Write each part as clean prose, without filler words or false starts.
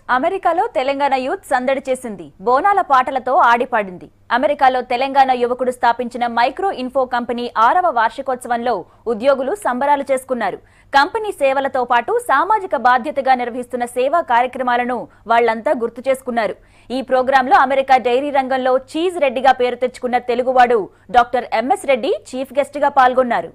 అమెరికాలో తెలంగాణ యూత్ సందడి చేసింది. బోనాల పాటలతో ఆడిపాడింది. అమెరికాలో తెలంగాణ యువకుడు స్థాపించిన మైక్రో ఇన్ఫో కంపెనీ 6వ వార్షికోత్సవంలో ఉద్యోగులు సంబరాలు చేసుకున్నారు. కంపెనీ సేవలతో పాటు సామాజిక బాధ్యతగా నిర్వహిస్తున్న సేవా కార్యక్రమాలను వాళ్లంతా గుర్తు చేసుకున్నారు. ఈ ప్రోగ్రాంలో అమెరికా డైరీ రంగంలో చీజ్ రెడ్డిగా పేరు తెచ్చుకున్న తెలుగువాడు doctor MS Reddy chief guest గా పాల్గొన్నారు.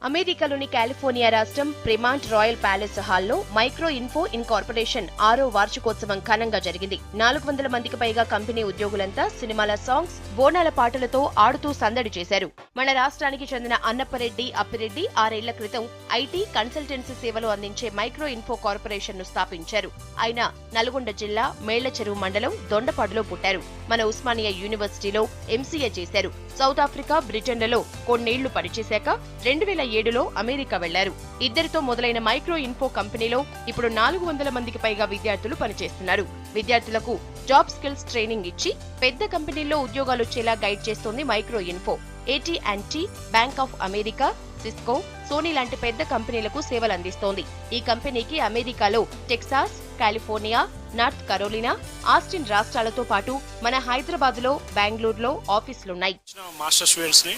అమెరికాలోని కాలిఫోర్నియా రాష్ట్రం ప్రిమాంట్ రాయల్ ప్యాలెస్ హాల్లో మైక్రో ఇన్ఫో ఇన్కార్పొరేషన్ 6వ వార్షికోత్సవం ఘనంగా జరిగింది. 400 మందికి పైగా కంపెనీ ఉద్యోగులంతా సినిమాల సాంగ్స్, బోనాల పాటలతో ఆడుతూ సందడి చేశారు. మన రాష్ట్రానికి చెందిన అన్నప్పరెడ్డి అప్పిరెడ్డి 6 ఏళ్ల క్రితం ఐటీ కన్సల్టెన్సీ సేవలు అందించే మైక్రో ఇన్ఫో కార్పొరేషన్ ను స్థాపించారు. ఆయన నల్గొండ జిల్లా మేళ్లచెరువు మండలం దొండపాడులో పుట్టారు. మన ఉస్మానియా యూనివర్సిటీలో ఎంసీఏ చేశారు. సౌత్ ఆఫ్రికా, బ్రిటన్లలో కొన్నేళ్లు పనిచేశాక 2007లో అమెరికా వెళ్లారు. ఇద్దరితో మొదలైన మైక్రో ఇన్ఫో కంపెనీలో ఇప్పుడు 400 మందికి పైగా విద్యార్థులు పనిచేస్తున్నారు. విద్యార్థులకు జాబ్ స్కిల్స్ ట్రైనింగ్ ఇచ్చి పెద్ద కంపెనీల్లో ఉద్యోగాలు వచ్చేలా గైడ్ చేస్తోంది Micro Info. AT&T, bank of America, Cisco, Sony లాంటి పెద్ద కంపెనీలకు సేవలు అందిస్తోంది. ఈ కంపెనీకి అమెరికాలో Texas, California, North Carolina, Austin రాష్ట్రాలతో పాటు మన హైదరాబాద్ లో, బెంగళూరులో ఆఫీసులున్నాయి. మాస్టర్ స్టూడెంట్స్ ని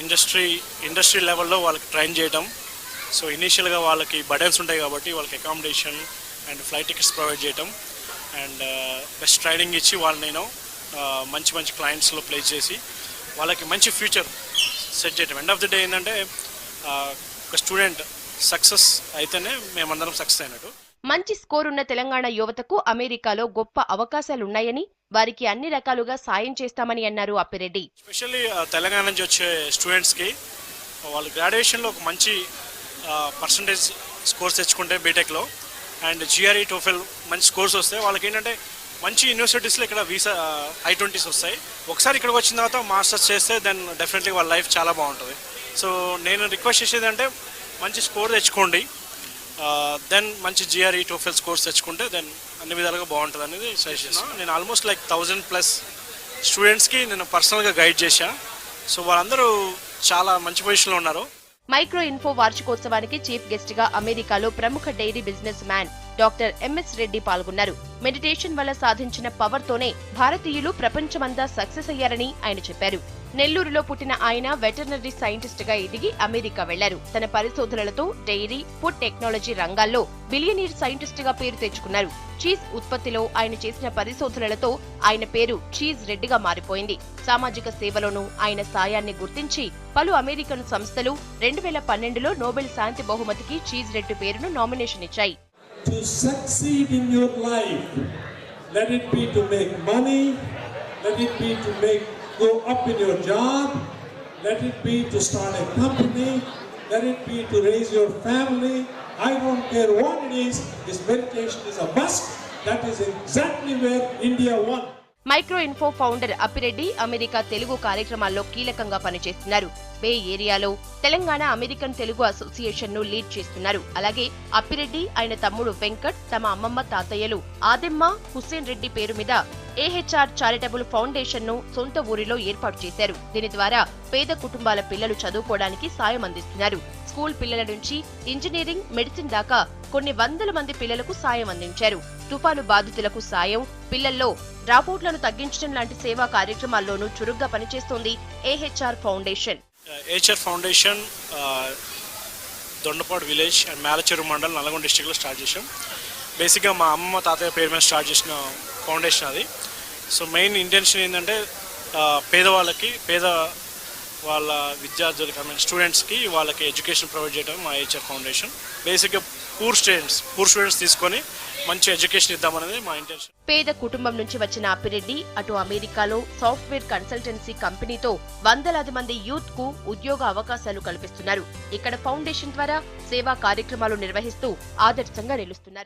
ఇండస్ట్రీ లెవెల్లో వాళ్ళకి ట్రైన్ చేయడం. సో ఇనీషియల్గా వాళ్ళకి బర్డెన్స్ ఉంటాయి కాబట్టి వాళ్ళకి accommodation and flight tickets provide చేయడం అండ్ బెస్ట్ ట్రైనింగ్ ఇచ్చి వాళ్ళని మంచి క్లయింట్స్లో ప్లేస్ చేసి వాళ్ళకి మంచి ఫ్యూచర్ సెట్ చేయడం. ఎండ్ ఆఫ్ ది డే ఏంటంటే ఒక స్టూడెంట్ సక్సెస్ అయితేనే మేమందరం సక్సెస్ అయినట్టు. మంచి స్కోర్ ఉన్న తెలంగాణ యువతకు అమెరికాలో గొప్ప అవకాశాలున్నాయని, వారికి అన్ని రకాలుగా సాయం చేస్తామని అన్నారు అప్పిరెడ్డి. ఎస్పెషల్లీ తెలంగాణ నుంచి వచ్చే స్టూడెంట్స్కి వాళ్ళు గ్రాడ్యుయేషన్లో ఒక మంచి పర్సంటేజ్ స్కోర్స్ తెచ్చుకుంటే బీటెక్లో అండ్ GRE, TOEFL మంచి స్కోర్స్ వస్తే వాళ్ళకి ఏంటంటే మంచి యూనివర్సిటీస్లో ఇక్కడ వీసా I-20s వస్తాయి. ఒకసారి ఇక్కడికి వచ్చిన తర్వాత మాస్టర్స్ చేస్తే దెన్ డెఫినెట్లీ వాళ్ళ లైఫ్ చాలా బాగుంటుంది. సో నేను రిక్వెస్ట్ చేసేది అంటే మంచి స్కోర్ తెచ్చుకోండి, దెన్ మంచి GRE, TOEFL స్కోర్స్ తెచ్చుకుంటే దెన్ అన్ని విధాలుగా బాగుంటుంది అనేది సజెస్ట్ చేస్తాను. నేను ఆల్మోస్ట్ లైక్ 1000+ స్టూడెంట్స్కి నేను పర్సనల్గా గైడ్ చేశాను. సో వాళ్ళందరూ చాలా మంచి పొజిషన్లో ఉన్నారు. మైక్రో ఇన్ఫో వార్షికోత్సవానికి చీఫ్ గెస్ట్ గా అమెరికాలో ప్రముఖ dairy businessman doctor MS Reddy పాల్గొన్నారు. మెడిటేషన్ వల్ల సాధించిన పవర్ తోనే భారతీయులు ప్రపంచమంతా సక్సెస్ అయ్యారని ఆయన చెప్పారు. నెల్లూరులో పుట్టిన ఆయన వెటర్నరీ సైంటిస్ట్ గా ఎదిగి అమెరికా వెళ్లారు. తన పరిశోధనలతో డైరీ, ఫుడ్ టెక్నాలజీ రంగాల్లో బిలియనీర్ సైంటిస్ట్ గా పేరు తెచ్చుకున్నారు. చీజ్ ఉత్పత్తిలో ఆయన చేసిన పరిశోధనలతో ఆయన పేరు చీజ్ రెడ్డిగా మారిపోయింది. సామాజిక సేవలోనూ ఆయన సాయాన్ని గుర్తించి పలు అమెరికన్ సంస్థలు 2012లో నోబెల్ శాంతి బహుమతికి చీజ్ రెడ్డి పేరును నామినేషన్ ఇచ్చాయి. To succeed in your life, let it be to make money, let it be to go up in your job, let it be to start a company, let it be to raise your family. I don't care what it is, this meditation is a must. That is exactly where India won. Micro info founder Appireddy America Telugu కార్యక్రమాల్లో కీలకంగా పనిచేస్తున్నారు. బే ఏరియాలో Telangana American Telugu association ను lead చేస్తున్నారు. అలాగే అప్పిరెడ్డి, ఆయన తమ్ముడు వెంకట్ తమ అమ్మమ్మ తాతయ్యలు ఆదెమ్మ, హుస్సేన్ రెడ్డి పేరు మీద AHR చారిటబుల్ ఫౌండేషన్ ను సొంత ఊరిలో ఏర్పాటు చేశారు. దీని ద్వారా పేద కుటుంబాల పిల్లలు చదువుకోవడానికి సాయం అందిస్తున్నారు. స్కూల్ పిల్లల నుంచి ఇంజనీరింగ్, మెడిసిన్ దాకా కొన్ని వందల మంది పిల్లలకు సాయం అందించారు. తుఫాను బాధితులకు సాయం, పిల్లల్లో డ్రాపౌట్లను తగ్గించడం లాంటి సేవా కార్యక్రమాల్లోనూ చురుగ్గా పనిచేస్తోంది AHR foundation. AHR foundation Dondapadu village and Mellacheruvu మండలం నల్గొండ డిస్ట్రిక్ట్లో స్టార్ట్ చేసాం. బేసిక్గా మా అమ్మమ్మ తాతయ్య పేరు మీద స్టార్ట్ చేసిన ఫౌండేషన్ అది. సో మెయిన్ ఇంటెన్షన్ ఏంటంటే పేద వాళ్ళ విద్యార్థులకి, స్టూడెంట్స్కి వాళ్ళకి ఎడ్యుకేషన్ ప్రొవైడ్ చేయడం మా AHR ఫౌండేషన్. బేసిక్గా పూర్ స్టూడెంట్స్ తీసుకొని మంచి ఎడ్యుకేషన్ ఇద్దామనేది మా ఇంటెన్షన్. పేద కుటుంబం నుంచి వచ్చిన అప్పిరెడ్డి అటు అమెరికాలో సాఫ్ట్వేర్ కన్సల్టెన్సీ కంపెనీతో వందలాది మంది యూత్ కు ఉద్యోగ అవకాశాలు కల్పిస్తున్నారు. ఇక్కడ ఫౌండేషన్ ద్వారా సేవా కార్యక్రమాలు నిర్వహిస్తూ ఆదర్శంగా నిలుస్తున్నారు.